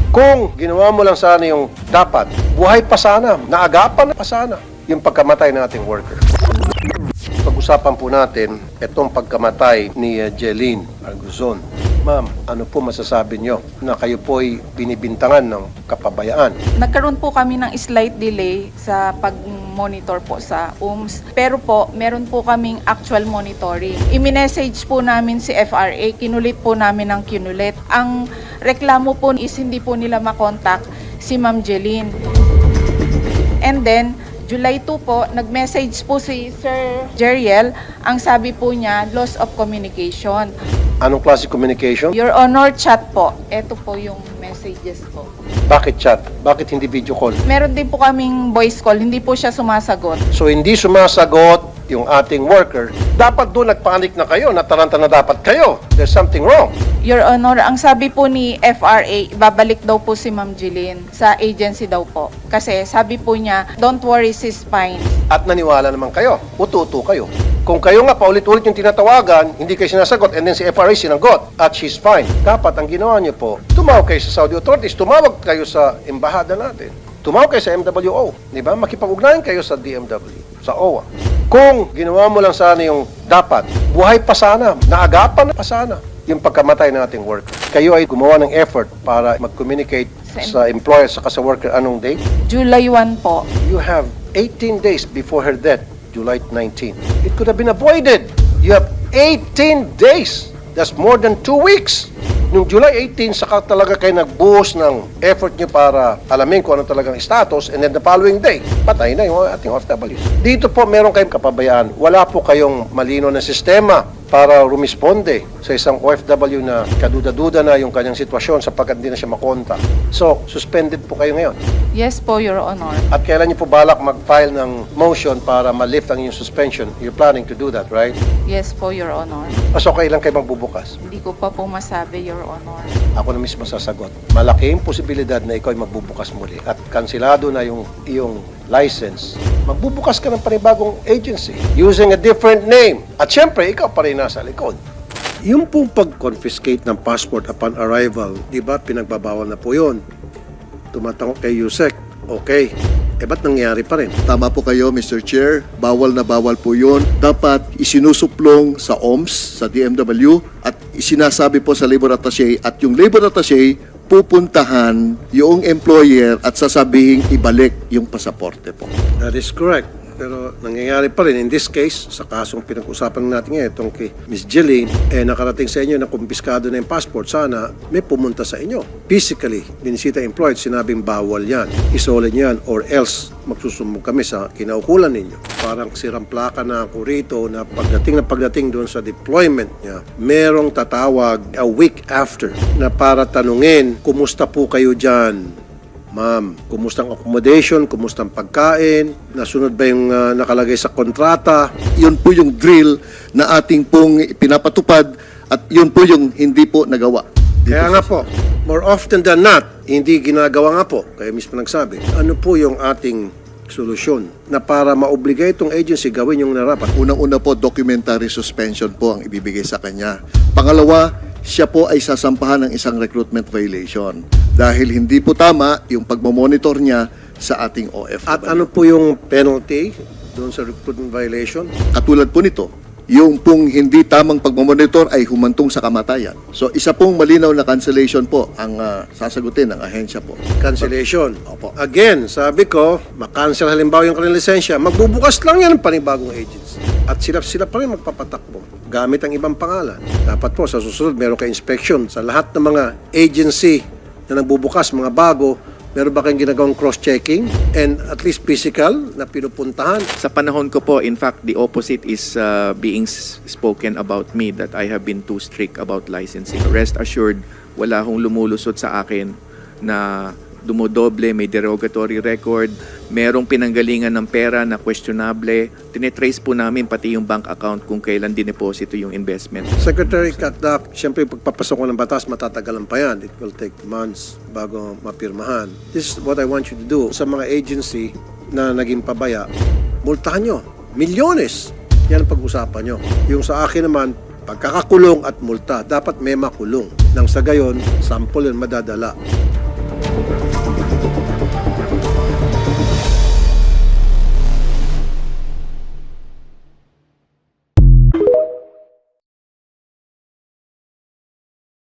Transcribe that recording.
Kung ginawa mo lang sana yung dapat, buhay pa sana, naagapan pa sana yung pagkamatay ng ating worker. Pag-usapan po natin itong pagkamatay ni Jeline Arguzon. Ma'am, ano po masasabi nyo na kayo po'y binibintangan ng kapabayaan? Nagkaroon po kami ng slight delay sa pag-monitor po sa UMS. Pero po, meron po kaming actual monitoring. I-message po namin si FRA, kinulit po namin ng kinulit. Ang reklamo po is hindi po nila makontak si Ma'am Jeline. And then, July 2 po, nag-message po si Sir Jeriel. Ang sabi po niya, loss of communication. Anong klase communication? Your Honor, chat po. Ito po yung messages po. Bakit chat? Bakit hindi video call? Meron din po kaming voice call, hindi po siya sumasagot. So hindi sumasagot yung ating worker, dapat doon nagpanik na kayo, nataranta na dapat kayo. There's something wrong. Your Honor, ang sabi po ni FRA, babalik daw po si Ma'am Jeline sa agency daw po. Kasi sabi po niya, don't worry, she's fine. At naniwala naman kayo, uto-uto kayo. Kung kayo nga paulit-ulit yung tinatawagan, hindi kayo sinasagot, and then si FRA sinagot, at she's fine. Dapat ang ginawa niyo po, tumawag kayo sa Saudi authorities, tumawag kayo sa embahada natin, tumawag kayo sa MWO, di ba? Makipag-ugnayan kayo sa DMW, sa OWA. Kung ginawa mo lang sana yung dapat, buhay pa sana, naagapan pa sana yung pagkamatay ng ating worker. Kayo ay gumawa ng effort para mag-communicate sa employer sa worker anong date? July 1 po. You have 18 days before her death, July 19. It could have been avoided. You have 18 days. That's more than 2 weeks. Noong July 18, saka talaga kayo nagbuhos ng effort nyo para alamin kung ano talagang status, and then the following day, patay na yung ating OFWs. Dito po, meron kayong kapabayaan. Wala po kayong malino na sistema para rumisponde sa isang OFW na kaduda-duda na yung kanyang sitwasyon sapagkat hindi na siya makonta. So, suspended po kayo ngayon. Yes po, Your Honor. At kailan niyo po balak mag-file ng motion para ma-lift ang inyong suspension? You're planning to do that, right? Yes po, Your Honor. So, kailan kayo magbubukas? Hindi ko pa po masabi, Your Honor. Ako na mismo sasagot. Malaking posibilidad na ikaw ay magbubukas muli at kansilado na yung iyong license. Magbubukas ka ng panibagong agency using a different name. At syempre, ikaw pa rin nasa likod. Yung pong pag-confiscate ng passport upon arrival, di ba, pinagbabawal na po yun. Tumatangok kay Yusek. Okay. Ba't nangyari pa rin? Tama po kayo, Mr. Chair. Bawal na bawal po yun. Dapat isinusuplong sa OMS, sa DMW, at isinasabi po sa Labor Attaché, at yung Labor Attaché pupuntahan yung employer at sasabihing ibalik yung pasaporte po. That is correct. Pero nangyayari pa rin in this case, sa kasong pinag-usapan natin ngayon, itong kay Ms. Jeline, nakarating sa inyo na kumpiskado na yung passport, sana may pumunta sa inyo. Physically, binisita employed, sinabing bawal yan, isolin yan, or else magsusumbong kami sa kinaukulan ninyo. Parang sirang plaka na ako rito na pagdating doon sa deployment niya, merong tatawag a week after na para tanungin, kumusta po kayo dyan? Ma'am, kumusta ang accommodation, kumusta ang pagkain, nasunod ba yung nakalagay sa kontrata? Yun po yung drill na ating pong pinapatupad at yun po yung hindi po nagawa. Kaya nga po, more often than not, hindi ginagawa nga po, kaya mismo nagsabi, ano po yung ating solusyon na para maobligay itong agency gawin yung narapat? Unang-una po, documentary suspension po ang ibibigay sa kanya. Pangalawa, siya po ay sasampahan ng isang recruitment violation dahil hindi po tama yung pagmamonitor niya sa ating OFW. At ano po yung penalty doon sa recruitment violation? Katulad po nito, yung pong hindi tamang pagmamonitor ay humantong sa kamatayan. So isa pong malinaw na cancellation po ang sasagutin ng ahensya po. Cancellation. Opo. Again, sabi ko, makancel halimbawa yung kanilang lisensya, magbubukas lang yan ng panibagong agency. At sila pa rin magpapatakbo gamit ang ibang pangalan. Dapat po sa susunod meron kayo inspection sa lahat ng mga agency na nagbubukas, mga bago, meron ba kayong ginagawang cross-checking and at least physical na pinupuntahan? Sa panahon ko po, in fact, the opposite is being spoken about me, that I have been too strict about licensing. Rest assured, wala hong lumulusot sa akin na dumodoble, may derogatory record, merong pinanggalingan ng pera na questionable. Tinetrace po namin pati yung bank account kung kailan dineposito yung investment. Secretary Katdak, siyempre pagpapasok ko ng batas, matatagalan pa yan. It will take months bago mapirmahan. This is what I want you to do. Sa mga agency na naging pabaya, multahan nyo. Milyones. Yan ang pag-usapan nyo. Yung sa akin naman, pagkakakulong at multa, dapat may makulong. Nang sa gayon, sample yun madadala.